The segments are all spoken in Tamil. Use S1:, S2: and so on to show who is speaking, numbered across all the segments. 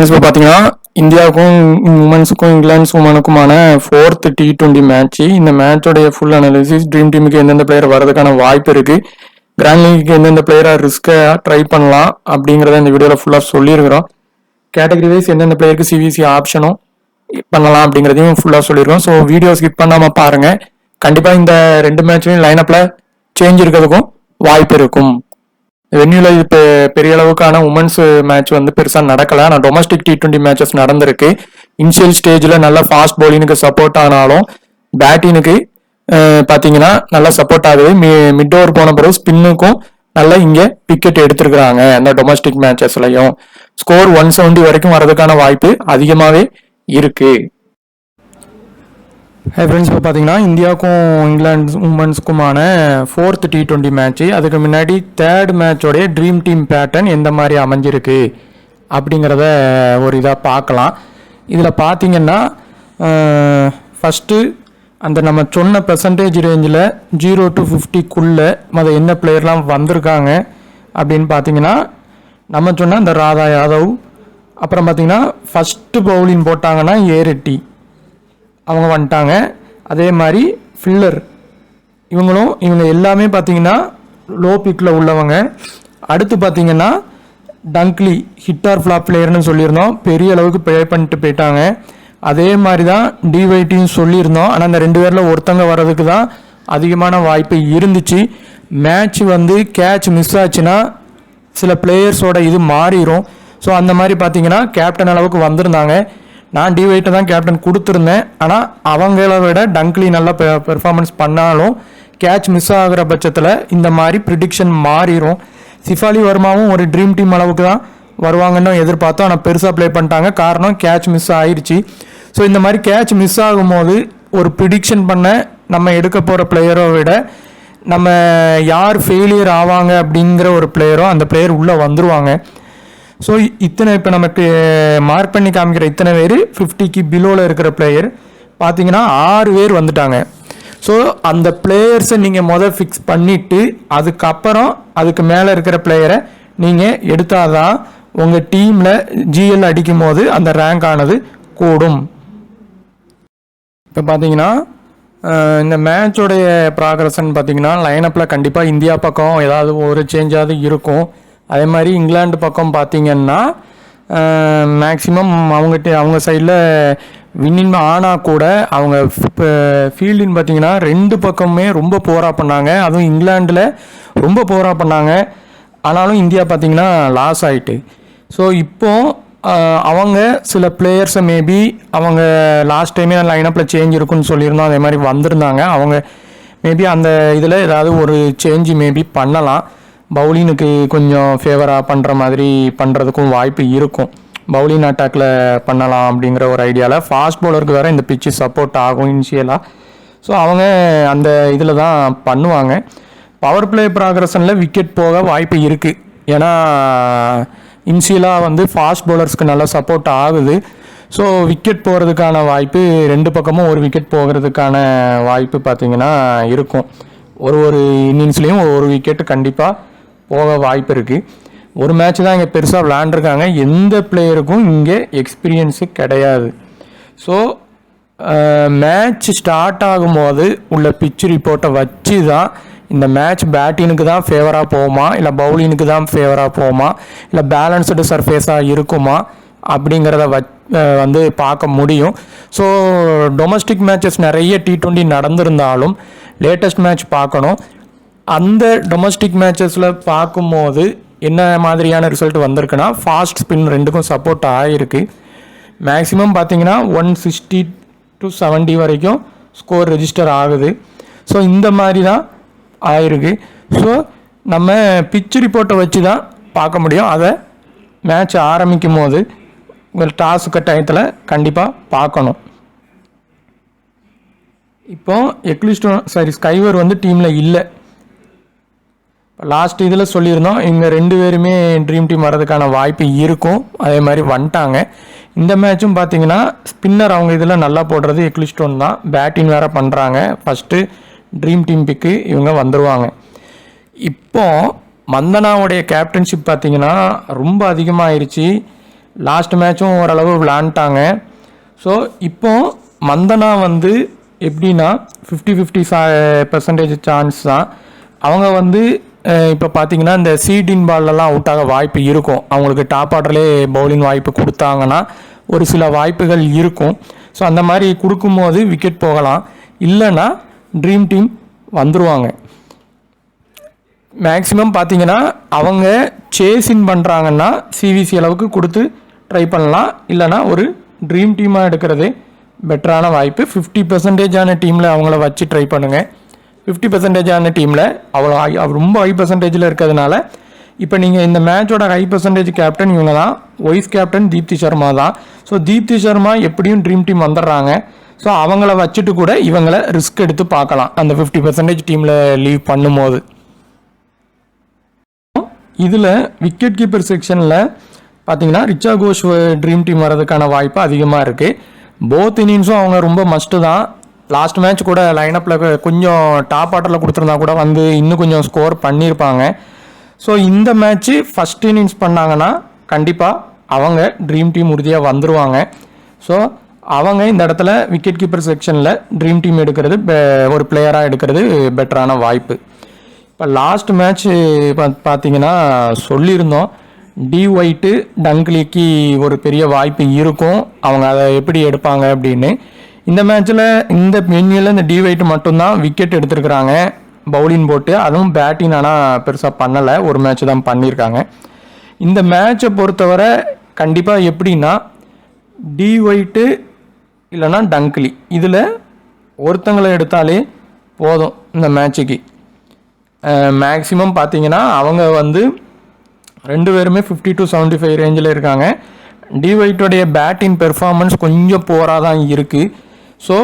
S1: ஃப்ரெண்ட்ஸ் இப்போ பார்த்தீங்கன்னா இந்தியாவுக்கும் உமன்ஸுக்கும் இங்கிலாந்து உமனுக்குமான 4th T20 மேட்ச். இந்த மேட்சோடைய ஃபுல் அனாலிசிஸ், ட்ரீம் டீமுக்கு எந்தெந்த பிளேயர் வரதுக்கான வாய்ப்பு இருக்குது, கிராண்ட் லீக்கு எந்தெந்த பிளேயராக ரிஸ்க்கை ட்ரை பண்ணலாம் அப்படிங்கிறத இந்த வீடியோவில் ஃபுல்லாக சொல்லியிருக்கிறோம். கேட்டகரி வைஸ் எந்தெந்த பிளேயருக்கு சிவிசி ஆப்ஷனும் பண்ணலாம் அப்படிங்கிறதையும் ஃபுல்லாக சொல்லியிருக்கோம். ஸோ வீடியோ ஸ்கிப் பண்ணாமல் பாருங்கள். கண்டிப்பாக இந்த 2 மேட்ச்லையும் லைனப்பில் சேஞ்ச் இருக்கிறதுக்கும் வாய்ப்பு இருக்கும். வென்யூல இப்போ பெரிய அளவுக்கான உமன்ஸ் மேட்ச் வந்து பெருசாக நடக்கல. ஆனால் டொமஸ்டிக் T20 மேட்சஸ் நடந்திருக்கு. இனிஷியல் ஸ்டேஜில் நல்லா ஃபாஸ்ட் பவுலிங்க்கு சப்போர்ட் ஆனாலும் பேட்டிங்க்கு பார்த்தீங்கன்னா நல்லா சப்போர்ட் ஆகுது. மிட் ஓவர் போன பிறகு ஸ்பின்னுக்கும் நல்லா இங்கே விக்கெட் எடுத்திருக்கிறாங்க. அந்த டொமஸ்டிக் மேட்சஸ்லையும் ஸ்கோர் 170 வரைக்கும் வரதுக்கான வாய்ப்பு அதிகமாகவே இருக்கு. ஃப்ரெண்ட்ஸ் இப்போ பார்த்தீங்கன்னா இந்தியாவுக்கும் இங்கிலாந்து உமன்ஸுக்குமான 4th T20 மேட்ச்சு. அதுக்கு முன்னாடி 3rd மேட்சோடைய ட்ரீம் டீம் பேட்டர்ன் எந்த மாதிரி அமைஞ்சிருக்கு அப்படிங்கிறத ஒரு இதாக பார்க்கலாம். இதில் பார்த்தீங்கன்னா ஃபஸ்ட்டு அந்த நம்ம சொன்ன பெர்சன்டேஜ் ரேஞ்சில் 0 to 50க்குள்ளே என்ன பிளேயர்லாம் வந்திருக்காங்க அப்படின்னு பார்த்தீங்கன்னா, நம்ம சொன்ன இந்த ராதா யாதவ், அப்புறம் பார்த்தீங்கன்னா ஃபஸ்ட்டு பவுலிங் போட்டாங்கன்னா ஏரெட்டி அவங்க வந்துட்டாங்க. அதே மாதிரி ஃபில்லர் இவங்க எல்லாமே பார்த்தீங்கன்னா லோ பிக்கில் உள்ளவங்க. அடுத்து பார்த்தீங்கன்னா டங்க்லி ஹிட் ஆர் ஃப்ளாப் பிளேயர்னு சொல்லியிருந்தோம், பெரிய அளவுக்கு ப்ளே பண்ணிட்டு போயிட்டாங்க. அதே மாதிரி தான் டிவைட்டின்னு சொல்லியிருந்தோம். ஆனால் அந்த 2 பேரில் ஒருத்தங்க வர்றதுக்கு தான் அதிகமான வாய்ப்பு இருந்துச்சு. மேட்ச் கேட்ச் மிஸ் ஆச்சுன்னா சில பிளேயர்ஸோட இது மாறிடும். ஸோ அந்த மாதிரி பார்த்தீங்கன்னா கேப்டன் அளவுக்கு வந்திருந்தாங்க. நான் டிவைட்டை தான் கேப்டன் கொடுத்துருந்தேன். ஆனால் அவங்கள விட டங்க்லி நல்லா பெர்ஃபார்மன்ஸ் பண்ணாலும் கேட்ச் மிஸ் ஆகிற பட்சத்தில் இந்த மாதிரி ப்ரிடிக்ஷன் மாறிடும். சிஃபாலி வர்மாவும் ஒரு ட்ரீம் டீம் அளவுக்கு தான் வருவாங்கன்னு எதிர்பார்த்தோம். ஆனால் பெருசாக ப்ளே பண்ணிட்டாங்க. காரணம் கேட்ச் மிஸ் ஆயிடுச்சு. ஸோ இந்த மாதிரி கேட்ச் மிஸ் ஆகும்போது ஒரு ப்ரிடிக்ஷன் பண்ண நம்ம எடுக்க போகிற பிளேயரை விட நம்ம யார் ஃபெயிலியர் ஆவாங்க அப்படிங்கிற ஒரு பிளேயரோ அந்த பிளேயர் உள்ளே வந்துடுவாங்க. ஸோ இப்போ நமக்கு மார்க் பண்ணி காமிக்கிற இத்தனை பேர் 50க்கு பிலோவில் இருக்கிற பிளேயர் பார்த்தீங்கன்னா 6 பேர் வந்துட்டாங்க. ஸோ அந்த பிளேயர்ஸை நீங்கள் ஃபிக்ஸ் பண்ணிவிட்டு அதுக்கப்புறம் அதுக்கு மேலே இருக்கிற பிளேயரை நீங்கள் எடுத்தால் தான் உங்கள் டீமில் ஜிஎல் அடிக்கும் போது அந்த ரேங்க் ஆனது கூடும். இப்போ பார்த்தீங்கன்னா இந்த மேட்சோடைய ப்ராக்ரஸ்ன்னு பார்த்தீங்கன்னா லைனப்பில் கண்டிப்பாக இந்தியா பக்கம் ஏதாவது ஒரு சேஞ்சாவது இருக்கும். அதே மாதிரி இங்கிலாந்து பக்கம் பார்த்தீங்கன்னா மேக்ஸிமம் அவங்க சைடில் வின்னிங் ஆனால் கூட அவங்க ஃபீல்டின்னு பார்த்தீங்கன்னா 2 பக்கமுமே ரொம்ப போராக பண்ணாங்க. அதுவும் இங்கிலாண்டில் ரொம்ப போராக பண்ணாங்க. ஆனாலும் இந்தியா பார்த்தீங்கன்னா லாஸ் ஆகிட்டு. ஸோ இப்போது அவங்க சில பிளேயர்ஸை மேபி அவங்க லாஸ்ட் டைமே லைனப்பில் சேஞ்ச் இருக்குன்னு சொல்லியிருந்தோம். அதே மாதிரி வந்திருந்தாங்க. அவங்க மேபி அந்த இதில் ஏதாவது ஒரு சேஞ்சு மேபி பண்ணலாம். பவுலினுக்கு கொஞ்சம் ஃபேவராக பண்ணுற மாதிரி பண்ணுறதுக்கும் வாய்ப்பு இருக்கும். பவுலிங் அட்டாக்கில் பண்ணலாம் அப்படிங்கிற ஒரு ஐடியாவில் ஃபாஸ்ட் பவுலருக்கு வேறு இந்த பிச்சு சப்போர்ட் ஆகும் இனிஷியலாக. ஸோ அவங்க அந்த இதில் தான் பண்ணுவாங்க. பவர் பிளே ப்ராக்ரஷனில் விக்கெட் போக வாய்ப்பு இருக்குது. ஏன்னா இனிஷியலாக ஃபாஸ்ட் பவுலர்ஸ்க்கு நல்லா சப்போர்ட் ஆகுது. ஸோ விக்கெட் போகிறதுக்கான வாய்ப்பு 2 பக்கமும் ஒரு விக்கெட் போகிறதுக்கான வாய்ப்பு பார்த்திங்கன்னா இருக்கும். ஒரு இன்னிங்ஸ்லேயும் ஒரு விக்கெட்டு கண்டிப்பாக போக வாய்ப்பு இருக்குது. ஒரு மேட்ச் தான் இங்கே பெருசாக விளையாண்டுருக்காங்க. எந்த பிளேயருக்கும் இங்கே எக்ஸ்பீரியன்ஸு கிடையாது. ஸோ மேட்ச் ஸ்டார்ட் ஆகும்போது உள்ள பிச் ரிப்போர்ட்டை வச்சு தான் இந்த மேட்ச் பேட்டினுக்கு தான் ஃபேவராக போகுமா, இல்லை பவுலினுக்கு தான் ஃபேவராக போகுமா, இல்லை பேலன்ஸ்டு சர்ஃபேஸாக இருக்குமா அப்படிங்கிறத பார்க்க முடியும். ஸோ டொமஸ்டிக் மேட்சஸ் நிறைய T20 நடந்திருந்தாலும் லேட்டஸ்ட் மேட்ச் பார்க்கணும். அந்த டொமஸ்டிக் மேட்சஸில் பார்க்கும்போது என்ன மாதிரியான ரிசல்ட் வந்திருக்குன்னா ஃபாஸ்ட் ஸ்பின் 2க்கும் சப்போர்ட் ஆகிருக்கு. மேக்ஸிமம் பார்த்தீங்கன்னா 160 to 70 வரைக்கும் ஸ்கோர் ரெஜிஸ்டர் ஆகுது. ஸோ இந்த மாதிரி தான் ஆயிருக்கு. ஸோ நம்ம பிச் ரிப்போர்ட்டை வச்சு தான் பார்க்க முடியும். அதை மேட்ச் ஆரம்பிக்கும் போது டாஸுக்கு டயத்தில் கண்டிப்பாக பார்க்கணும். இப்போ ஸ்கைவர் டீமில் இல்லை. லாஸ்ட் இதில் சொல்லியிருந்தோம் இவங்க 2 பேருமே ட்ரீம் டீம் வர்றதுக்கான வாய்ப்பு இருக்கும். அதே மாதிரி வந்துட்டாங்க. இந்த மேட்சும் பார்த்தீங்கன்னா ஸ்பின்னர் அவங்க இதில் நல்லா போடுறது எக்லிஸ்டோன் தான். பேட்டிங் வேறு பண்ணுறாங்க. ஃபஸ்ட்டு ட்ரீம் டீம் பிக்கு இவங்க வந்துடுவாங்க. இப்போ மந்தனாவுடைய கேப்டன்ஷிப் பார்த்தீங்கன்னா ரொம்ப அதிகமாகிருச்சு. லாஸ்ட் மேட்சும் ஓரளவு விளாண்டாங்க. ஸோ இப்போ மந்தனா வந்து எப்படின்னா 50-50% சான்ஸ் தான். அவங்க வந்து இப்போ பார்த்தீங்கன்னா இந்த சீடின் பால்லலாம் அவுட் ஆக வாய்ப்பு இருக்கும். அவங்களுக்கு டாப் ஆர்டர்லேயே பவுலிங் வாய்ப்பு கொடுத்தாங்கன்னா ஒரு சில வாய்ப்புகள் இருக்கும். ஸோ அந்த மாதிரி கொடுக்கும்போது விக்கெட் போகலாம், இல்லைன்னா ட்ரீம் டீம் வந்துடுவாங்க. மேக்ஸிமம் பார்த்தீங்கன்னா அவங்க சேஸின் பண்ணுறாங்கன்னா சிவிசி அளவுக்கு கொடுத்து ட்ரை பண்ணலாம், இல்லைனா ஒரு ட்ரீம் டீமாக எடுக்கிறது பெட்டரான வாய்ப்பு. 50% டீமில் அவங்கள வச்சு ட்ரை பண்ணுங்கள். 50% டீமில் அவ்வளோ ரொம்ப ஹை பர்சன்டேஜில் இருக்கிறதுனால இப்போ நீங்கள் இந்த மேட்சோட ஹை பர்சன்டேஜ் கேப்டன் இவங்க தான், வைஸ் கேப்டன் தீப்தி சர்மா தான். ஸோ தீப்தி சர்மா எப்படியும் ட்ரீம் டீம் வந்துடுறாங்க. ஸோ அவங்கள வச்சுட்டு கூட இவங்களை ரிஸ்க் எடுத்து பார்க்கலாம் அந்த 50% டீமில் லீவ் பண்ணும்போது. இதில் விக்கெட் கீப்பர் செக்ஷனில் பார்த்தீங்கன்னா ரிச்சா கோஷ் ட்ரீம் டீம் வர்றதுக்கான வாய்ப்பு அதிகமாக இருக்குது. போத் இன்னிங்ஸும் அவங்க ரொம்ப மஸ்ட்டு தான். லாஸ்ட் மேட்ச் கூட லைனப்பில் கொஞ்சம் டாப் ஆர்டரில் கொடுத்துருந்தா கூட வந்து இன்னும் கொஞ்சம் ஸ்கோர் பண்ணியிருப்பாங்க. ஸோ இந்த மேட்ச்சு ஃபஸ்ட் இன்னிங்ஸ் பண்ணாங்கன்னா கண்டிப்பாக அவங்க ட்ரீம் டீம் உறுதியாக வந்துடுவாங்க. ஸோ அவங்க இந்த இடத்துல விக்கெட் கீப்பர் செக்ஷனில் ட்ரீம் டீம் எடுக்கிறது ஒரு பிளேயராக எடுக்கிறது பெட்டரான வாய்ப்பு. இப்போ லாஸ்ட் மேட்ச் பார்த்தீங்கன்னா சொல்லியிருந்தோம், டி ஒயிட்டு டங்க்லிக்கு ஒரு பெரிய வாய்ப்பு இருக்கும், அவங்க அதை எப்படி எடுப்பாங்க அப்படின்னு. இந்த மேட்ச்சில் இந்த மென்யூவில் இந்த டி ஒயிட் மட்டும்தான் விக்கெட் எடுத்துருக்குறாங்க பவுலிங் போட்டு, அதுவும் பேட்டிங் ஆனால் பெருசாக பண்ணலை, ஒரு மேட்ச் தான் பண்ணியிருக்காங்க. இந்த மேட்சை பொறுத்தவரை கண்டிப்பாக எப்படின்னா டி ஒயிட்டு இல்லைனா டங்க்லி இதில் ஒருத்தங்களை எடுத்தாலே போதும் இந்த மேட்சுக்கு. மேக்ஸிமம் பார்த்தீங்கன்னா அவங்க வந்து 2 பேருமே 50-75 ரேஞ்சில் இருக்காங்க. டி ஒயிட்டோடைய பேட்டிங் பெர்ஃபார்மன்ஸ் கொஞ்சம் போராக தான் இருக்குது. ஸோ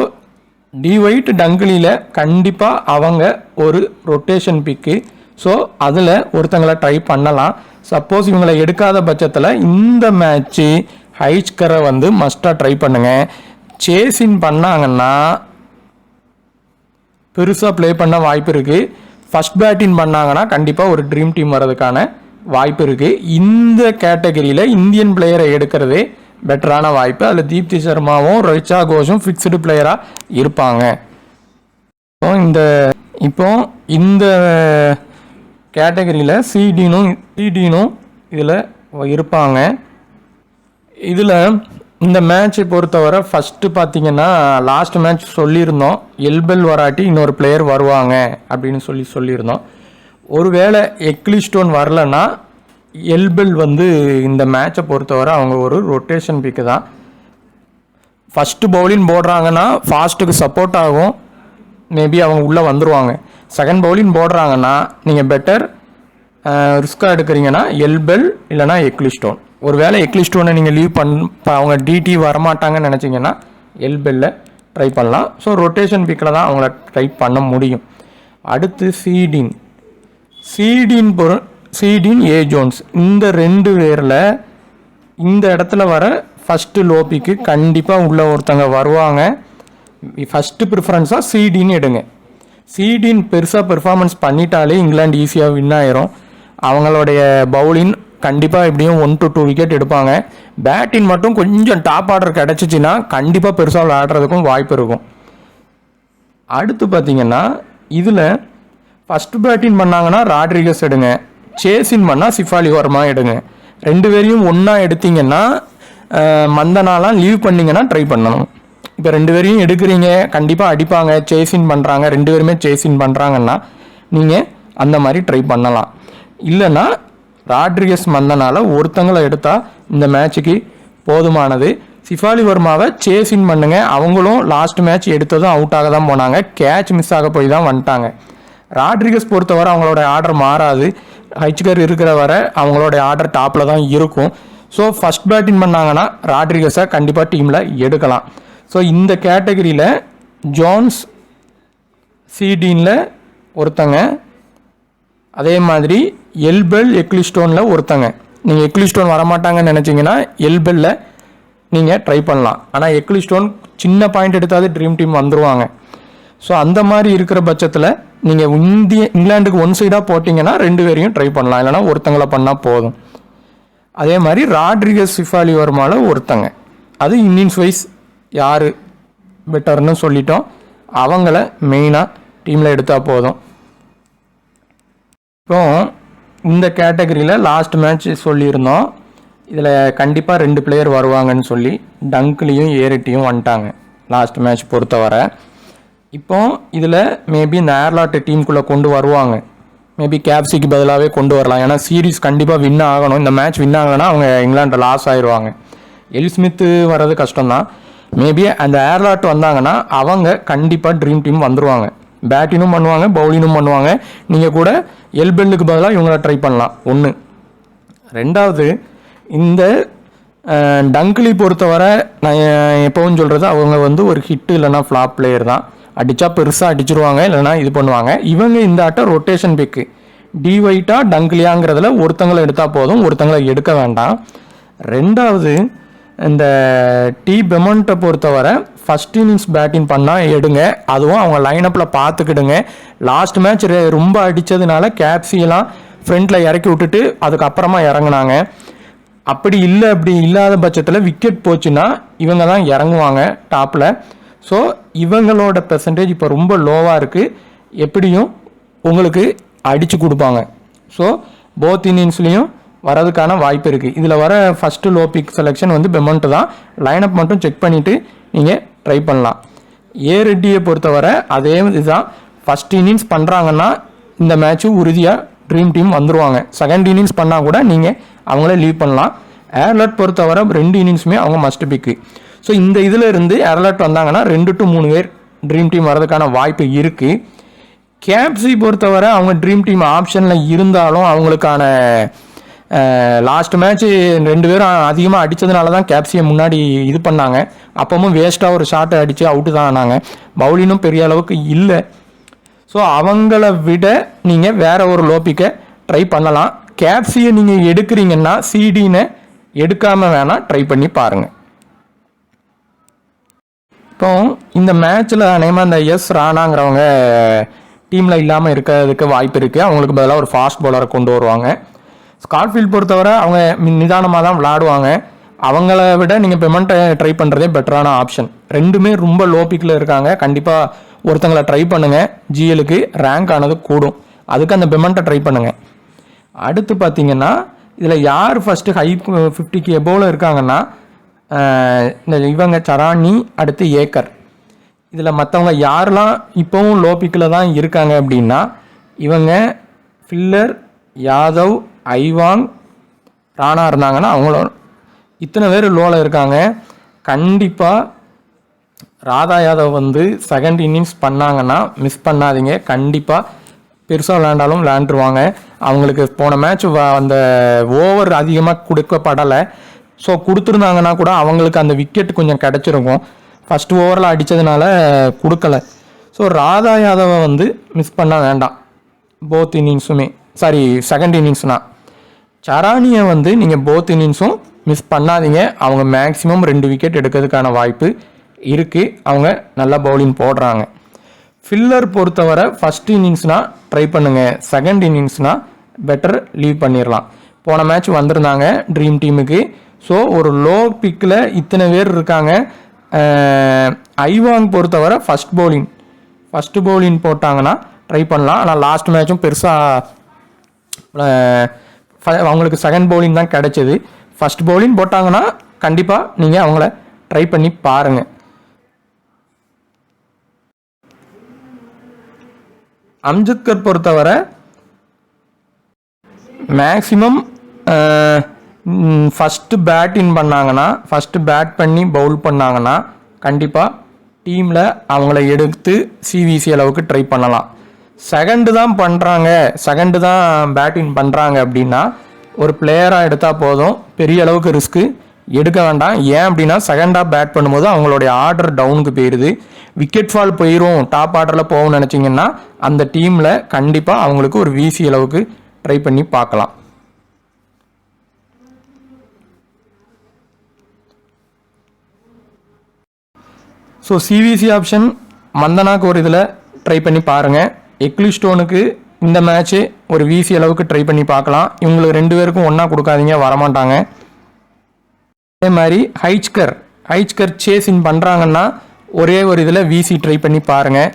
S1: டி ஒயிட் டங்கிலியில் கண்டிப்பாக அவங்க ஒரு ரொட்டேஷன் பிக்கு. ஸோ அதில் ஒருத்தங்களை ட்ரை பண்ணலாம். சப்போஸ் இவங்களை எடுக்காத பட்சத்தில் இந்த மேட்ச்சு ஹைச்கரை வந்து மஸ்ட்டாக ட்ரை பண்ணுங்கள். சேஸின் பண்ணாங்கன்னா பெருசாக ப்ளே பண்ண வாய்ப்பு இருக்குது. ஃபஸ்ட் பேட்டிங் பண்ணாங்கன்னா கண்டிப்பாக ஒரு ட்ரீம் டீம் வர்றதுக்கான வாய்ப்பு இருக்குது. இந்த கேட்டகரியில் இந்தியன் பிளேயரை எடுக்கிறதே பெட்டரான வாய்ப்பு. அதில் தீப்தி சர்மாவும் ரிச்சா கோஷும் ஃபிக்ஸ்டு பிளேயராக இருப்பாங்க. இப்போ இந்த கேட்டகரியில் சிடினும் இதில் இருப்பாங்க. இதில் இந்த மேட்சை பொறுத்தவரை ஃபஸ்ட்டு பார்த்தீங்கன்னா லாஸ்ட் மேட்ச் சொல்லியிருந்தோம், எல்பெல் வராட்டி இன்னொரு பிளேயர் வருவாங்க அப்படின்னு சொல்லியிருந்தோம். ஒருவேளை எக்லிஸ்டோன் வரலன்னா எல்பெல் வந்து இந்த மேட்சை பொறுத்தவரை அவங்க ஒரு ரொட்டேஷன் பிக்கு தான். ஃபஸ்ட்டு பவுலிங் போடுறாங்கன்னா ஃபாஸ்ட்டுக்கு சப்போர்ட் ஆகும், மேபி அவங்க உள்ளே வந்துடுவாங்க. செகண்ட் பவுலிங் போடுறாங்கன்னா நீங்கள் பெட்டர் ரிஸ்க்காக எடுக்கிறீங்கன்னா எல்பெல் இல்லைனா எக்லிஸ்டோன். ஒரு வேளை எக்லிஸ்டோனை நீங்கள் லீவ் இப்போ அவங்க டிடி வரமாட்டாங்கன்னு நினச்சிங்கன்னா எல்பெல்ல ட்ரை பண்ணலாம். ஸோ ரொட்டேஷன் பிக்கில் தான் அவங்கள ட்ரை பண்ண முடியும். அடுத்து சீடின் ஏ ஜோன்ஸ், இந்த 2 பேரில் இந்த இடத்துல வர ஃபஸ்ட்டு லோபிக்கு கண்டிப்பாக உள்ள ஒருத்தங்க வருவாங்க. ஃபஸ்ட்டு ப்ரிஃபரன்ஸாக சீடின்னு எடுங்க. சீடின் பெருசாக பெர்ஃபார்மன்ஸ் பண்ணிட்டாலே இங்கிலாந்து ஈஸியாக வின் ஆயிரும். அவங்களுடைய பவுலிங் கண்டிப்பாக எப்படியும் 1 to 2 விக்கெட் எடுப்பாங்க. பேட்டிங் மட்டும் கொஞ்சம் டாப் ஆர்டர் கிடச்சிச்சின்னா கண்டிப்பாக பெருசாக விளையாடுறதுக்கும் வாய்ப்பு இருக்கும். அடுத்து பார்த்தீங்கன்னா இதில் ஃபஸ்ட்டு பேட்டிங் பண்ணாங்கன்னா ராட்ரிகஸ் எடுங்க, சேஸின் பண்ணால் சிஃபாலி வர்மா எடுங்க. 2 பேரையும் ஒன்றா எடுத்தீங்கன்னா மந்தனாலாம் லீவ் பண்ணிங்கன்னா ட்ரை பண்ணணும். இப்போ 2 பேரையும் எடுக்கிறீங்க, கண்டிப்பாக அடிப்பாங்க, சேஸின் பண்ணுறாங்க, 2 பேருமே சேஸின் பண்ணுறாங்கன்னா நீங்கள் அந்த மாதிரி ட்ரை பண்ணலாம். இல்லைன்னா ராட்ரிகஸ் மந்தனால ஒருத்தங்களை எடுத்தால் இந்த மேட்சுக்கு போதுமானது. சிஃபாலி வர்மாவை சேஸின் பண்ணுங்க. அவங்களும் லாஸ்ட் மேட்ச் எடுத்ததும் அவுட் ஆக தான் போனாங்க, கேட்ச் மிஸ் ஆக போய் தான் வந்துட்டாங்க. ராட்ரிகஸ் பொறுத்தவரை அவங்களோட ஆர்டர் மாறாது, ஹைச்கர் இருக்கிற வரை அவங்களோட ஆர்டர் டாப்பில் தான் இருக்கும். ஸோ ஃபஸ்ட் பேட்டிங் பண்ணாங்கன்னா ராட்ரிகஸை கண்டிப்பாக டீமில் எடுக்கலாம். ஸோ இந்த கேட்டகரியில் ஜோன்ஸ் சீடீனில் ஒருத்தங்க, அதே மாதிரி எல்பெல் எக்லிஸ்டோனில் ஒருத்தங்க. நீங்கள் எக்லிஸ்டோன் வரமாட்டாங்கன்னு நினச்சிங்கன்னா எல்பெல்ல நீங்கள் ட்ரை பண்ணலாம். ஆனால் எக்லிஸ்டோன் சின்ன பாயிண்ட் எடுத்தாது ட்ரீம் டீம் வந்துடுவாங்க. ஸோ அந்த மாதிரி இருக்கிற பட்சத்தில் நீங்கள் இங்கிலாந்துக்கு ஒன் சைடாக போட்டிங்கன்னா 2 பேரையும் ட்ரை பண்ணலாம், இல்லைனா ஒருத்தங்களை பண்ணால் போதும். அதே மாதிரி ராட்ரிகஸ் சிஃபாலி வர்மால ஒருத்தங்க. அது இன்னிங்ஸ் வைஸ் யார் பெட்டர்னு சொல்லிட்டோம். அவங்கள மெயினாக டீமில் எடுத்தால் போதும். இப்போ இந்த கேட்டகரியில் லாஸ்ட் மேட்ச் சொல்லியிருந்தோம், இதில் கண்டிப்பாக 2 பிளேயர் வருவாங்கன்னு சொல்லி. டங்க்லியும் ஏரிட்டியும் வந்துட்டாங்க லாஸ்ட் மேட்ச் பொறுத்தவரை. இப்போ இதில் மேபி இந்த ஏர்லாட்டு டீமுக்குள்ளே கொண்டு வருவாங்க. மேபி கேப்சிக்கு பதிலாகவே கொண்டு வரலாம். ஏன்னா சீரீஸ் கண்டிப்பாக வின் ஆகணும். இந்த மேட்ச் வின் ஆகலைன்னா அவங்க இங்கிலாண்டில் லாஸ் ஆயிடுவாங்க. எல் ஸ்மித்து வர்றது கஷ்டம்தான். மேபி அந்த ஏர்லாட் வந்தாங்கன்னா அவங்க கண்டிப்பாக ட்ரீம் டீம் வந்துடுவாங்க. பேட்டிங்கும் பண்ணுவாங்க, பவுலிங்கும் பண்ணுவாங்க. நீங்கள் கூட எல்பெல்லுக்கு பதிலாக இவங்கள ட்ரை பண்ணலாம். ஒன்று. ரெண்டாவது, இந்த டங்க்லி பொறுத்தவரை நான் எப்போவும் சொல்கிறது, அவங்க வந்து ஒரு ஹிட்டு இல்லைனா ஃப்ளாப் பிளேயர் தான். அடித்தா பெருசாக அடிச்சிருவாங்க, இல்லைனா இது பண்ணுவாங்க. இவங்க இந்த ஆட்டம் ரொட்டேஷன் பிக்கு. டிவைட்டா டங்க்லியாங்கிறதுல ஒருத்தங்களை எடுத்தால் போதும், ஒருத்தங்களை எடுக்க வேண்டாம். ரெண்டாவது, இந்த டி பெமண்ட்டை பொறுத்தவரை ஃபஸ்ட் இன்னிங்ஸ் பேட்டிங் பண்ணால் எடுங்க. அதுவும் அவங்க லைனப்பில் பார்த்துக்கிடுங்க. லாஸ்ட் மேட்ச் ரொம்ப அடித்ததுனால கேப்சியெல்லாம் ஃப்ரண்ட்டில் இறக்கி விட்டுட்டு அதுக்கப்புறமா இறங்குனாங்க. அப்படி இல்லாத பட்சத்தில் விக்கெட் போச்சுன்னா இவங்க தான் இறங்குவாங்க டாப்பில். ஸோ இவங்களோட பெர்சன்டேஜ் இப்போ ரொம்ப லோவாக இருக்குது. எப்படியும் உங்களுக்கு அடித்து கொடுப்பாங்க. ஸோ போத் இன்னிங்ஸ்லேயும் வரதுக்கான வாய்ப்பு இருக்குது. இதில் வர ஃபஸ்ட்டு லோ பிக் செலெக்ஷன் வந்து பெமண்ட் தான். லைனப் மட்டும் செக் பண்ணிவிட்டு நீங்கள் ட்ரை பண்ணலாம். ஏரெட்டியை பொறுத்தவரை அதே இதுதான். ஃபஸ்ட் இன்னிங்ஸ் பண்ணுறாங்கன்னா இந்த மேட்ச்சு உறுதியாக ட்ரீம் டீம் வந்துடுவாங்க. செகண்ட் இன்னிங்ஸ் பண்ணால் கூட நீங்கள் அவங்கள லீவ் பண்ணலாம். ஏர்லட் பொறுத்தவரை 2 இன்னிங்ஸுமே அவங்க மஸ்ட் பிக்கு. ஸோ இந்த இதில் இருந்து ஏர்லட் வந்தாங்கன்னா 2 to 3 பேர் ட்ரீம் டீம் வரதுக்கான வாய்ப்பு இருக்குது. கேப்சி பொறுத்தவரை அவங்க ட்ரீம் டீம் ஆப்ஷனில் இருந்தாலும் அவங்களுக்கான லாஸ்ட் மேட்ச்சு 2 பேரும் அதிகமாக அடித்ததுனால தான் கேப்சியை முன்னாடி இது பண்ணாங்க. அப்பவும் வேஸ்ட்டாக ஒரு ஷாட்டை அடித்து அவுட்டு தான் ஆனாங்க. பவுலிங்கும் பெரிய அளவுக்கு இல்லை. ஸோ அவங்கள விட நீங்கள் வேறு ஒரு லோபிக்கை ட்ரை பண்ணலாம். கேப்சியை நீங்கள் எடுக்கிறீங்கன்னா சிடினை எடுக்காமல் வேணால் ட்ரை பண்ணி பாருங்கள். இப்போ இந்த மேட்ச்சில் அநேகமாக இந்த எஸ் ராணாங்கிறவங்க டீமில் இல்லாமல் இருக்கிறதுக்கு வாய்ப்பு இருக்குது. அவங்களுக்கு பதிலாக ஒரு ஃபாஸ்ட் பவுலரை கொண்டு வருவாங்க. ஸ்காட்ஃபீல்ட் பொறுத்தவரை அவங்க நிதானமாக தான் விளாடுவாங்க. அவங்கள விட நீங்கள் பெமெண்ட்டை ட்ரை பண்ணுறதே பெட்டரான ஆப்ஷன். ரெண்டுமே ரொம்ப லோ பிக்கில் இருக்காங்க. கண்டிப்பாக ஒருத்தங்களை ட்ரை பண்ணுங்கள். ஜிஎலுக்கு ரேங்க் ஆனது கூடும். அதுக்கு அந்த பெமெண்ட்டை ட்ரை பண்ணுங்கள். அடுத்து பார்த்தீங்கன்னா இதில் யார் ஃபஸ்ட்டு ஹை 50K எபோவில் இருக்காங்கன்னா இந்த இவங்க சரானி, அடுத்து ஏக்கர். இதில் மற்றவங்க யாரெல்லாம் இப்போவும் லோ பிக்கில் தான் இருக்காங்க அப்படின்னா இவங்க ஃபில்லர், யாதவ், ஐவாங், ராணா இருந்தாங்கன்னா அவங்கள இத்தனை பேர் லோவில் இருக்காங்க. கண்டிப்பாக ராதா யாதவ் வந்து செகண்ட் இன்னிங்ஸ் பண்ணாங்கன்னா மிஸ் பண்ணாதீங்க. கண்டிப்பாக பெருசாக விளையாண்டாலும் விளையாண்டுருவாங்க. அவங்களுக்கு போன மேட்ச் அந்த ஓவர் அதிகமாக கொடுக்கப்படலை. ஸோ கொடுத்துருந்தாங்கன்னா கூட அவங்களுக்கு அந்த விக்கெட் கொஞ்சம் கிடச்சிருக்கும். ஃபஸ்ட் ஓவரில் அடித்ததுனால கொடுக்கல. ஸோ ராதா யாதவை வந்து மிஸ் பண்ண வேண்டாம் போத் இன்னிங்ஸுமே. செகண்ட் இன்னிங்ஸ்னால் சரானியை வந்து நீங்கள் போத் இன்னிங்ஸும் மிஸ் பண்ணாதீங்க. அவங்க மேக்ஸிமம் 2 விக்கெட் எடுக்கிறதுக்கான வாய்ப்பு இருக்குது. அவங்க நல்லா பவுலிங் போடுறாங்க. ஃபில்லர் பொறுத்தவரை ஃபஸ்ட் இன்னிங்ஸ்னால் ட்ரை பண்ணுங்கள். செகண்ட் இன்னிங்ஸ்னால் பெட்டர் லீவ் பண்ணிடலாம். போன மேட்ச் வந்திருந்தாங்க ட்ரீம் டீமுக்கு. ஸோ ஒரு லோ பிக்கில் இத்தனை பேர் இருக்காங்க. ஐவாங் பொறுத்தவரை ஃபஸ்ட்டு பவுலிங் போட்டாங்கன்னா ட்ரை பண்ணலாம். ஆனால் லாஸ்ட் மேட்சும் பெருசாக அவங்களுக்கு செகண்ட் பவுலிங் தான் கிடைச்சது. ஃபஸ்ட் பவுலிங் போட்டாங்கன்னா கண்டிப்பாக நீங்கள் அவங்கள ட்ரை பண்ணி பாருங்கள். அம்ஜத்கர் பொறுத்தவரை மேக்ஸிமம் ஃபஸ்ட்டு ஃபஸ்ட்டு பேட் பண்ணி பவுல் பண்ணாங்கன்னா கண்டிப்பாக டீமில் அவங்கள எடுத்து சிவிசி அளவுக்கு ட்ரை பண்ணலாம். செகண்டு தான் பேட்டிங் பண்ணுறாங்க அப்படின்னா ஒரு பிளேயராக எடுத்தால் போதும். பெரிய அளவுக்கு ரிஸ்க்கு எடுக்க வேண்டாம். ஏன் அப்படின்னா செகண்டாக பேட் பண்ணும்போது அவங்களுடைய ஆர்டர் டவுனுக்கு போயிடுது. விக்கெட் ஃபால் போயிடும், டாப் ஆர்டரில் போகும்னு நினச்சிங்கன்னா அந்த டீமில் கண்டிப்பாக அவங்களுக்கு ஒரு விசி அளவுக்கு ட்ரை பண்ணி பார்க்கலாம். ஸோ சிவிசி ஆப்ஷன் மந்தனாக்கு ஒரு இதில் ட்ரை பண்ணி பாருங்கள். எக்லிஸ்டோனுக்கு இந்த மேட்ச்சு ஒரு விசி அளவுக்கு ட்ரை பண்ணி பார்க்கலாம். இவங்களுக்கு 2 பேருக்கும் ஒன்றா கொடுக்காதீங்க, வரமாட்டாங்க. அதே மாதிரி ஹைச்கர் சேஸ் இன் பண்ணுறாங்கன்னா ஒரே ஒரு இதில் விசி ட்ரை பண்ணி பாருங்கள்.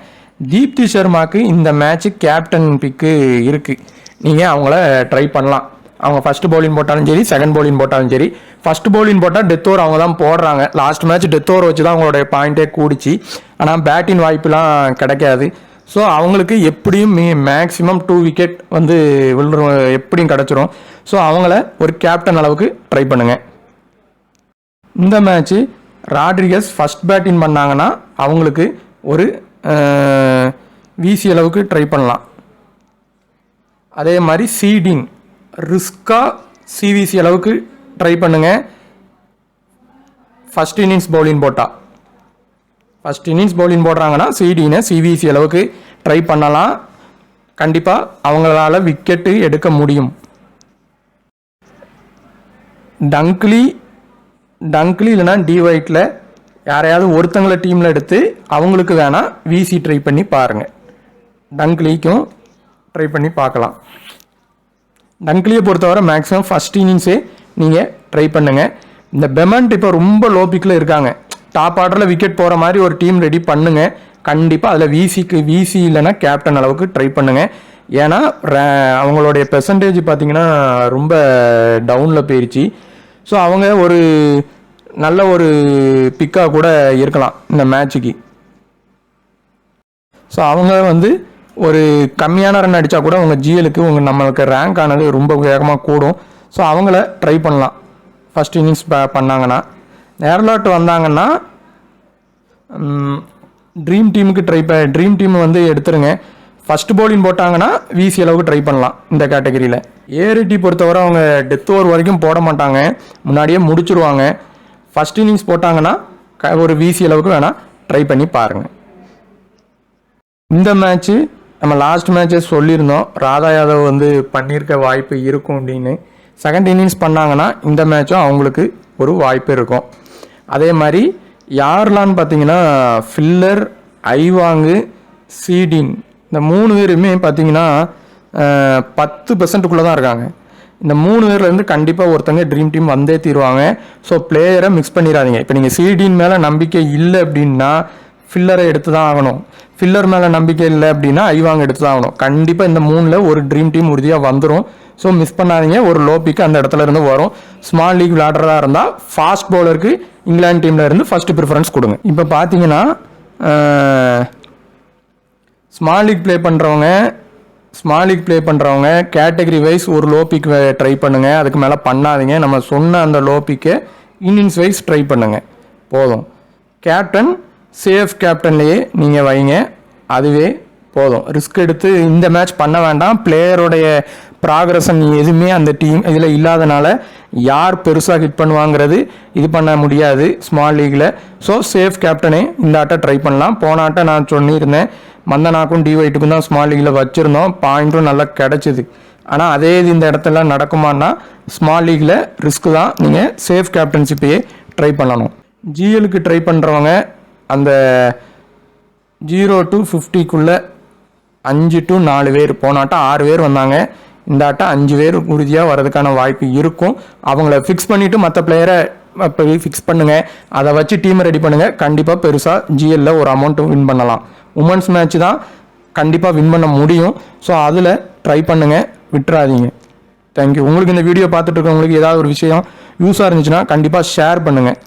S1: தீப்தி சர்மாவுக்கு இந்த மேட்ச்சு கேப்டன் பிக்கு இருக்குது. நீங்கள் அவங்கள ட்ரை பண்ணலாம். அவங்க ஃபஸ்ட்டு பவுலிங் போட்டாலும் சரி, செகண்ட் பவுலிங் போட்டாலும் சரி. ஃபஸ்ட்டு பவுலிங் போட்டால் டெத் ஓவர் அவங்க தான் போடுறாங்க. லாஸ்ட் மேட்ச் டெத் ஓவர் வச்சு தான் அவங்களுடைய பாயிண்ட்டே கூடிச்சு. ஆனால் பேட்டிங் வாய்ப்புலாம் கிடைக்காது. ஸோ அவங்களுக்கு எப்படியும் மேக்ஸிமம் 2 விக்கெட் வந்து எப்படியும் கிடச்சிரும். ஸோ அவங்கள ஒரு கேப்டன் அளவுக்கு ட்ரை பண்ணுங்கள். இந்த மேட்ச்சு ராட்ரிகஸ் ஃபஸ்ட் பேட்டிங் பண்ணாங்கன்னா அவங்களுக்கு ஒரு விசி அளவுக்கு ட்ரை பண்ணலாம். அதே மாதிரி சீடின் ரிஸ்கா சிவிசி அளவுக்கு ட்ரை பண்ணுங்கள். ஃபஸ்ட் இன்னிங்ஸ் பவுலிங் போடுறாங்கன்னா சீடினை சிவிசி அளவுக்கு ட்ரை பண்ணலாம். கண்டிப்பாக அவங்களால விக்கெட்டு எடுக்க முடியும். டங்க்லி இல்லைனா டிவைட்டில் யாரையாவது ஒருத்தங்களை டீமில் எடுத்து அவங்களுக்கு வேணால் விசி ட்ரை பண்ணி பாருங்கள். டங்க்லிக்கும் ட்ரை பண்ணி பார்க்கலாம். டங்க்லியை பொறுத்தவரை மேக்ஸிமம் ஃபஸ்ட் இன்னிங்ஸே நீங்கள் ட்ரை பண்ணுங்கள். இந்த பெமண்ட் இப்போ ரொம்ப லோ பிக்கில் இருக்காங்க. டாப் ஆர்டரில் விக்கெட் போகிற மாதிரி ஒரு டீம் ரெடி பண்ணுங்கள். கண்டிப்பாக அதில் விசி இல்லைன்னா கேப்டன் அளவுக்கு ட்ரை பண்ணுங்கள். ஏன்னா அவங்களுடைய பெர்சன்டேஜ் பார்த்திங்கன்னா ரொம்ப டவுனில் போயிடுச்சு. ஸோ அவங்க ஒரு நல்ல ஒரு பிக்காக கூட இருக்கலாம் இந்த மேட்சுக்கு. ஸோ அவங்க வந்து ஒரு கம்மியான ரன் அடித்தா கூட உங்கள் ஜிஎலுக்கு நம்மளுக்கு ரேங்க் ஆனது ரொம்ப வேகமாக கூடும். ஸோ அவங்கள ட்ரை பண்ணலாம். ஃபஸ்ட் இன்னிங்ஸ் பண்ணாங்கன்னா நேரலாட்டு வந்தாங்கன்னா ட்ரீம் டீம் வந்து எடுத்துருங்க. ஃபஸ்ட் பவுலிங் போட்டாங்கன்னா விசி அளவுக்கு ட்ரை பண்ணலாம். இந்த கேட்டகரியில் ஏரிட்டி பொறுத்தவரை அவங்க டெத் ஓவர் வரைக்கும் போட மாட்டாங்க, முன்னாடியே முடிச்சுருவாங்க. ஃபஸ்ட் இன்னிங்ஸ் போட்டாங்கன்னா ஒரு விசி அளவுக்கு வேணால் ட்ரை பண்ணி பாருங்கள். இந்த மேட்ச்சு நம்ம லாஸ்ட் மேட்சே சொல்லியிருந்தோம், ராதா யாதவ் வந்து பண்ணியிருக்க வாய்ப்பு இருக்கும் அப்படின்னு. செகண்ட் இன்னிங்ஸ் பண்ணாங்கன்னா இந்த மேட்சும் அவங்களுக்கு ஒரு வாய்ப்பு இருக்கும். அதே மாதிரி யாரெல்லான்னு பார்த்தீங்கன்னா ஃபில்லர், ஐவாங்கு, சீடின் இந்த 3 பேருமே பார்த்தீங்கன்னா 10% தான் இருக்காங்க. இந்த 3 பேர்லேருந்து கண்டிப்பாக ஒருத்தங்க ட்ரீம் டீம் வந்தே தீருவாங்க. ஸோ பிளேயரை மிக்ஸ் பண்ணிடாதீங்க. இப்போ நீங்கள் சீடின் மேலே நம்பிக்கை இல்லை அப்படின்னா ஃபில்லரை எடுத்து தான் ஆகணும். ஃபில்லர் மேலே நம்பிக்கை இல்லை அப்படின்னா ஐவாங்க எடுத்து தான் ஆகணும். கண்டிப்பாக இந்த 3ல் ஒரு ட்ரீம் டீம் உறுதியாக வந்துடும். ஸோ மிஸ் பண்ணாதீங்க. ஒரு லோ பிக்கு அந்த இடத்துல இருந்து வரும். ஸ்மால் லீக் விளையாடுறதா இருந்தால் ஃபாஸ்ட் பவுலருக்கு இங்கிலாந்து டீமில் இருந்து ஃபஸ்ட்டு ப்ரிஃபரன்ஸ் கொடுங்க. இப்போ பார்த்தீங்கன்னா ஸ்மால் லீக் ப்ளே பண்ணுறவங்க கேட்டகரி வைஸ் ஒரு லோ பிக் ட்ரை பண்ணுங்கள். அதுக்கு மேலே பண்ணாதீங்க. நம்ம சொன்ன அந்த லோ பிக்கை இன்னிங்ஸ் வைஸ் ட்ரை பண்ணுங்கள் போதும். கேப்டன் சேஃப் கேப்டன்லேயே நீங்கள் வைங்க, அதுவே போதும். ரிஸ்க் எடுத்து இந்த மேட்ச் பண்ண வேண்டாம். பிளேயருடைய ப்ராக்ரஷன் எதுவுமே அந்த டீம் இதில் இல்லாதனால யார் பெருசாக ஹிட் பண்ணுவாங்கிறது இது பண்ண முடியாது ஸ்மால் லீக்கில். ஸோ சேஃப் கேப்டனே இந்த ஆட்டை ட்ரை பண்ணலாம். போன ஆட்டை நான் சொல்லியிருந்தேன், மந்தனாக்கும் டிவைட்டுக்கும் தான் ஸ்மால் லீக்கில் வச்சுருந்தோம், பாயிண்ட்டும் நல்லா கிடச்சிது. ஆனால் அதே இது இந்த இடத்துல நடக்குமான்னா ஸ்மால் லீக்கில் ரிஸ்க் தான். நீங்கள் சேஃப் கேப்டன்ஷிப்பையே ட்ரை பண்ணணும். ஜிஎலுக்கு ட்ரை பண்ணுறவங்க அந்த 0 to 50க்குள்ளே 5 to 4 பேர், போன ஆட்டம் 6 பேர் வந்தாங்க, இந்த ஆட்டம் 5 பேர் உறுதியாக வரதுக்கான வாய்ப்பு இருக்கும். அவங்கள ஃபிக்ஸ் பண்ணிவிட்டு மற்ற பிளேயரை இப்போ ஃபிக்ஸ் பண்ணுங்கள். அதை வச்சு டீமை ரெடி பண்ணுங்கள். கண்டிப்பாக பெருசாக ஜிஎல்ல ஒரு அமௌண்ட்டு வின் பண்ணலாம். உமன்ஸ் மேட்ச் தான் கண்டிப்பாக வின் பண்ண முடியும். ஸோ அதில் ட்ரை பண்ணுங்கள், விட்டுறாதீங்க. தேங்க்யூ. உங்களுக்கு இந்த வீடியோ பார்த்துட்டு இருக்கவங்களுக்கு ஏதாவது ஒரு விஷயம் யூஸாக இருந்துச்சுன்னா கண்டிப்பாக ஷேர் பண்ணுங்கள்.